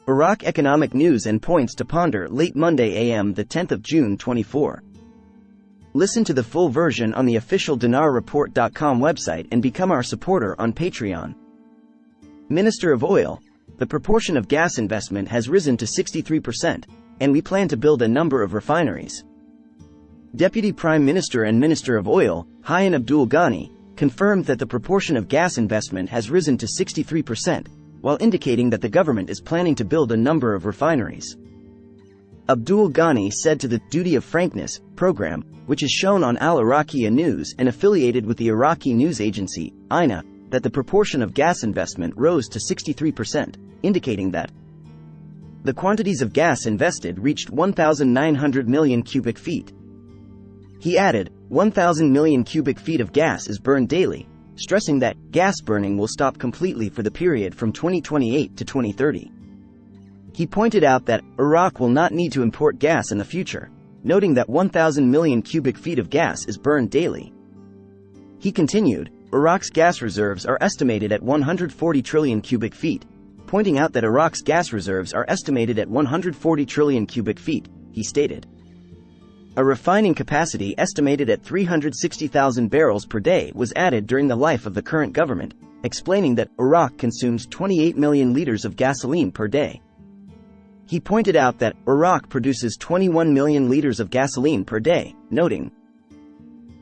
Iraq economic news and points to ponder late Monday AM the 10th of June 24. Listen to the full version on the official dinarreport.com website and become our supporter on Patreon. Minister of Oil. The proportion of gas investment has risen to 63%, and we plan to build a number of refineries. Deputy Prime Minister and Minister of Oil, Hyan Abdul Ghani, confirmed that the proportion of gas investment has risen to 63%, while indicating that the government is planning to build a number of refineries. Abdul Ghani said to the Duty of Frankness program, which is shown on Al Araqiya News and affiliated with the Iraqi news agency, INA, that the proportion of gas investment rose to 63%, indicating that the quantities of gas invested reached 1,900 million cubic feet. He added, 1,000 million cubic feet of gas is burned daily, stressing that gas burning will stop completely for the period from 2028 to 2030. He pointed out that Iraq will not need to import gas in the future, noting that 1,000 million cubic feet of gas is burned daily. He continued, Iraq's gas reserves are estimated at 140 trillion cubic feet, pointing out that Iraq's gas reserves are estimated at 140 trillion cubic feet, he stated. A refining capacity estimated at 360,000 barrels per day was added during the life of the current government, explaining that Iraq consumes 28 million liters of gasoline per day. He pointed out that Iraq produces 21 million liters of gasoline per day, noting,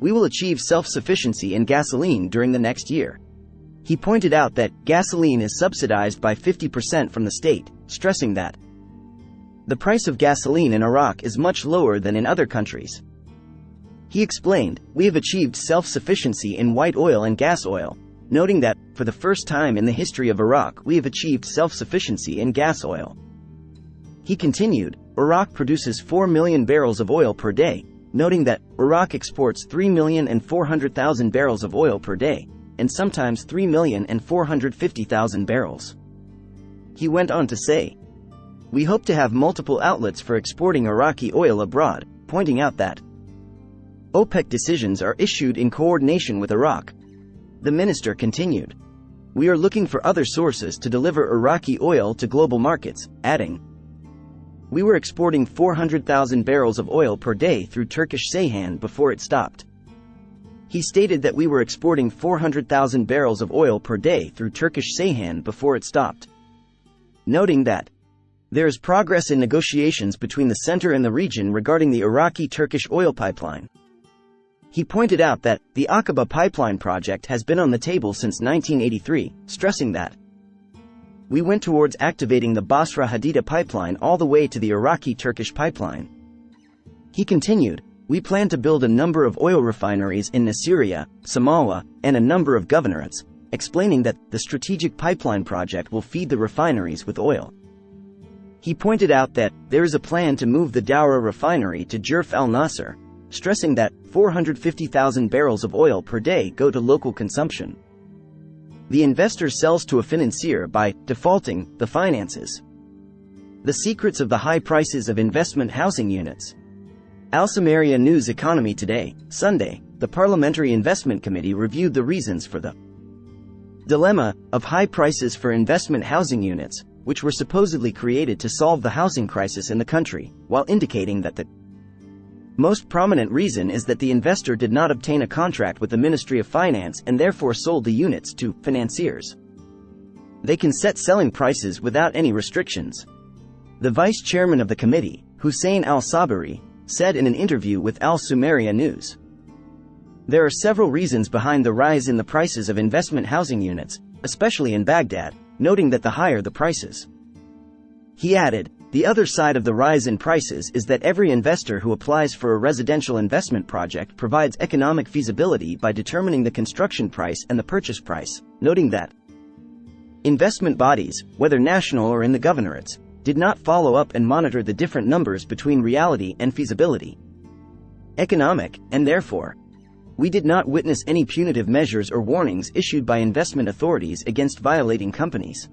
"We will achieve self-sufficiency in gasoline during the next year." He pointed out that gasoline is subsidized by 50% from the state, stressing that the price of gasoline in Iraq is much lower than in other countries. He explained, "We have achieved self-sufficiency in white oil and gas oil," noting that, for the first time in the history of Iraq, we have achieved self-sufficiency in gas oil. He continued, Iraq produces 4 million barrels of oil per day, noting that Iraq exports 3,400,000 barrels of oil per day, and sometimes 3,450,000 barrels. He went on to say, "We hope to have multiple outlets for exporting Iraqi oil abroad," pointing out that OPEC decisions are issued in coordination with Iraq. The minister continued, "We are looking for other sources to deliver Iraqi oil to global markets," adding, "We were exporting 400,000 barrels of oil per day through Turkish Ceyhan before it stopped." He stated that we were exporting 400,000 barrels of oil per day through Turkish Ceyhan before it stopped, noting that there is progress in negotiations between the center and the region regarding the Iraqi-Turkish oil pipeline. He pointed out that the Aqaba pipeline project has been on the table since 1983, stressing that we went towards activating the Basra-Hadida pipeline all the way to the Iraqi-Turkish pipeline. He continued, "We plan to build a number of oil refineries in Nasiriyah, Samawa, and a number of governorates," explaining that the strategic pipeline project will feed the refineries with oil. He pointed out that there is a plan to move the Dawra refinery to Jerf al-Nasser, stressing that 450,000 barrels of oil per day go to local consumption. The investor sells to a financier by defaulting the finances. The secrets of the high prices of investment housing units. Al Samaria News Economy Today, Sunday, the Parliamentary Investment Committee reviewed the reasons for the dilemma of high prices for investment housing units, which were supposedly created to solve the housing crisis in the country, while indicating that the most prominent reason is that the investor did not obtain a contract with the Ministry of Finance and therefore sold the units to financiers. They can set selling prices without any restrictions. The vice chairman of the committee, Hussein al-Sabari, said in an interview with Al Sumaria News, "There are several reasons behind the rise in the prices of investment housing units, especially in Baghdad, noting that the higher the prices." He added, "The other side of the rise in prices is that every investor who applies for a residential investment project provides economic feasibility by determining the construction price and the purchase price," noting that investment bodies, whether national or in the governorates, did not follow up and monitor the different numbers between reality and feasibility economic, and therefore, we did not witness any punitive measures or warnings issued by investment authorities against violating companies.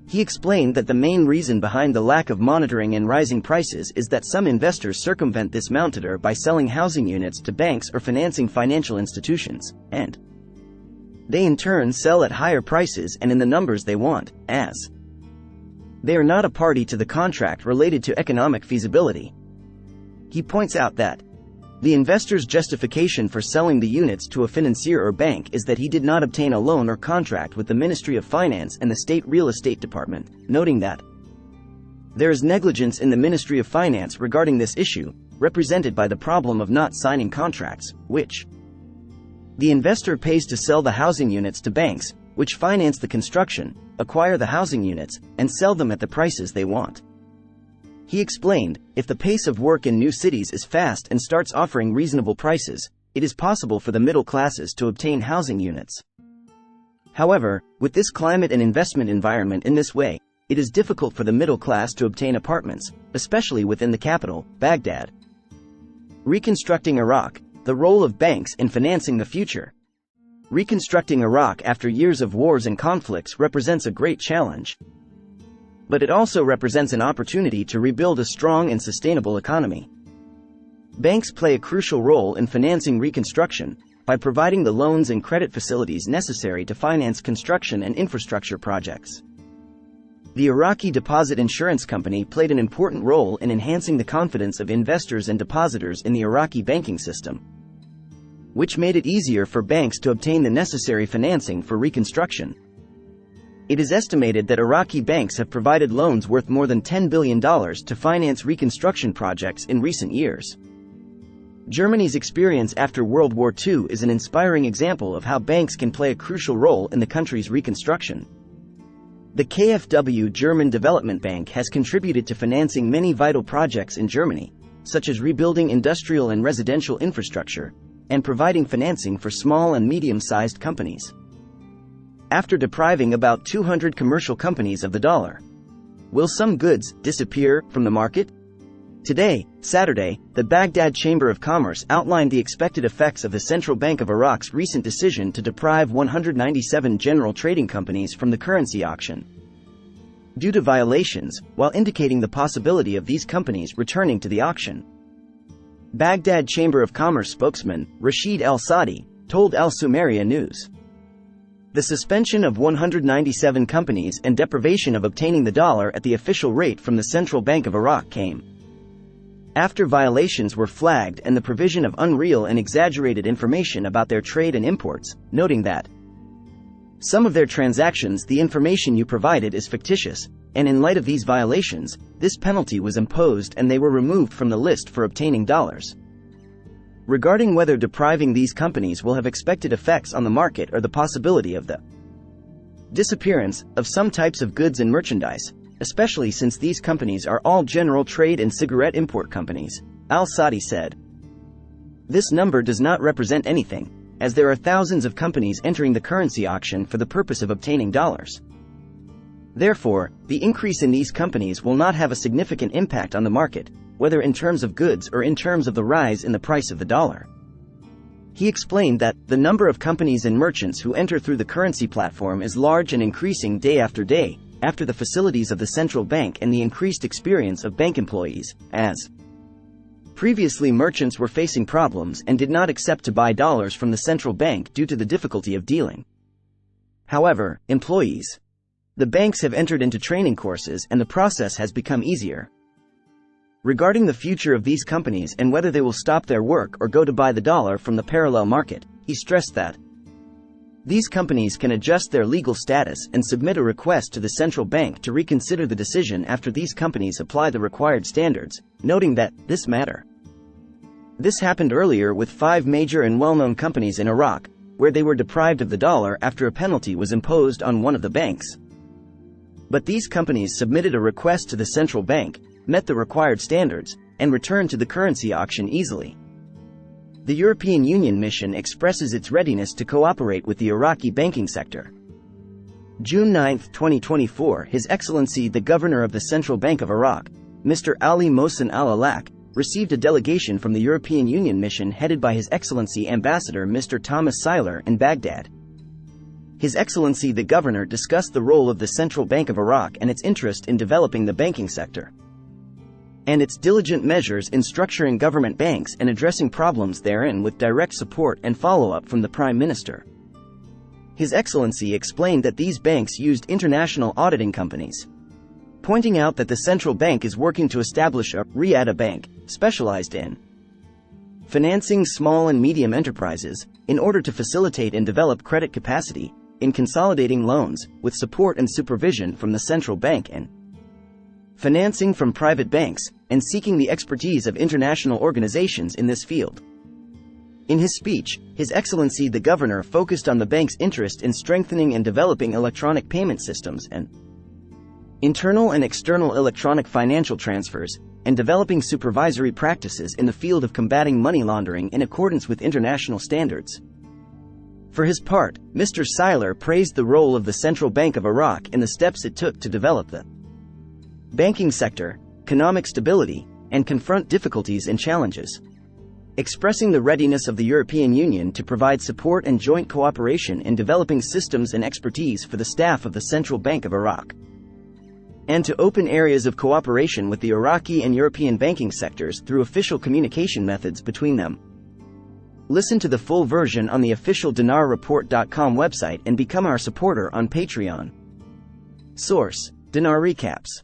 He explained that the main reason behind the lack of monitoring and rising prices is that some investors circumvent this monitor by selling housing units to banks or financing financial institutions, and they in turn sell at higher prices and in the numbers they want, as They are not a party to the contract related to economic feasibility. He points out that the investor's justification for selling the units to a financier or bank is that he did not obtain a loan or contract with the Ministry of Finance and the State Real Estate Department, noting that there is negligence in the Ministry of Finance regarding this issue, represented by the problem of not signing contracts, which the investor pays to sell the housing units to banks, which finance the construction, acquire the housing units, and sell them at the prices they want. He explained, if the pace of work in new cities is fast and starts offering reasonable prices, it is possible for the middle classes to obtain housing units. However, with this climate and investment environment in this way, it is difficult for the middle class to obtain apartments, especially within the capital, Baghdad. Reconstructing Iraq, the role of banks in financing the future. Reconstructing Iraq after years of wars and conflicts represents a great challenge. But it also represents an opportunity to rebuild a strong and sustainable economy. Banks play a crucial role in financing reconstruction by providing the loans and credit facilities necessary to finance construction and infrastructure projects. The Iraqi Deposit Insurance Company played an important role in enhancing the confidence of investors and depositors in the Iraqi banking system, which made it easier for banks to obtain the necessary financing for reconstruction. It is estimated that Iraqi banks have provided loans worth more than $10 billion to finance reconstruction projects in recent years. Germany's experience after World War II is an inspiring example of how banks can play a crucial role in the country's reconstruction. The KfW German Development Bank has contributed to financing many vital projects in Germany, such as rebuilding industrial and residential infrastructure, and providing financing for small and medium-sized companies. After depriving about 200 commercial companies of the dollar, will some goods disappear from the market? Today, Saturday, the Baghdad Chamber of Commerce outlined the expected effects of the Central Bank of Iraq's recent decision to deprive 197 general trading companies from the currency auction due to violations, while indicating the possibility of these companies returning to the auction. Baghdad Chamber of Commerce spokesman, Rashid Al-Sadi, told Al-Sumaria News, the suspension of 197 companies and deprivation of obtaining the dollar at the official rate from the Central Bank of Iraq came after violations were flagged and the provision of unreal and exaggerated information about their trade and imports, noting that some of their transactions the information you provided is fictitious, and in light of these violations, this penalty was imposed and they were removed from the list for obtaining dollars. Regarding whether depriving these companies will have expected effects on the market or the possibility of the disappearance of some types of goods and merchandise, especially since these companies are all general trade and cigarette import companies, Al-Sadi said, this number does not represent anything, as there are thousands of companies entering the currency auction for the purpose of obtaining dollars. Therefore, the increase in these companies will not have a significant impact on the market, whether in terms of goods or in terms of the rise in the price of the dollar. He explained that the number of companies and merchants who enter through the currency platform is large and increasing day after day, after the facilities of the central bank and the increased experience of bank employees, as previously merchants were facing problems and did not accept to buy dollars from the central bank due to the difficulty of dealing. However, the banks have entered into training courses and the process has become easier. Regarding the future of these companies and whether they will stop their work or go to buy the dollar from the parallel market, he stressed that these companies can adjust their legal status and submit a request to the central bank to reconsider the decision after these companies apply the required standards, noting that this happened earlier with 5 major and well-known companies in Iraq, where they were deprived of the dollar after a penalty was imposed on one of the banks. But these companies submitted a request to the central bank, met the required standards, and returned to the currency auction easily. The European Union mission expresses its readiness to cooperate with the Iraqi banking sector. June 9, 2024, His Excellency the Governor of the Central Bank of Iraq, Mr. Ali Mohsen Al-Alak, received a delegation from the European Union mission headed by His Excellency Ambassador Mr. Thomas Seiler in Baghdad. His Excellency the Governor discussed the role of the Central Bank of Iraq and its interest in developing the banking sector, and its diligent measures in structuring government banks and addressing problems therein with direct support and follow-up from the Prime Minister. His Excellency explained that these banks used international auditing companies, pointing out that the central bank is working to establish a Riyadh bank, specialized in financing small and medium enterprises, in order to facilitate and develop credit capacity, in consolidating loans, with support and supervision from the central bank, and financing from private banks, and seeking the expertise of international organizations in this field. In his speech, His Excellency the Governor focused on the bank's interest in strengthening and developing electronic payment systems and internal and external electronic financial transfers, and developing supervisory practices in the field of combating money laundering in accordance with international standards. For his part, Mr. Seiler praised the role of the Central Bank of Iraq in the steps it took to develop the banking sector, economic stability, and confront difficulties and challenges, expressing the readiness of the European Union to provide support and joint cooperation in developing systems and expertise for the staff of the Central Bank of Iraq, and to open areas of cooperation with the Iraqi and European banking sectors through official communication methods between them. Listen to the full version on the official dinarreport.com website and become our supporter on Patreon. Source: Dinar Recaps.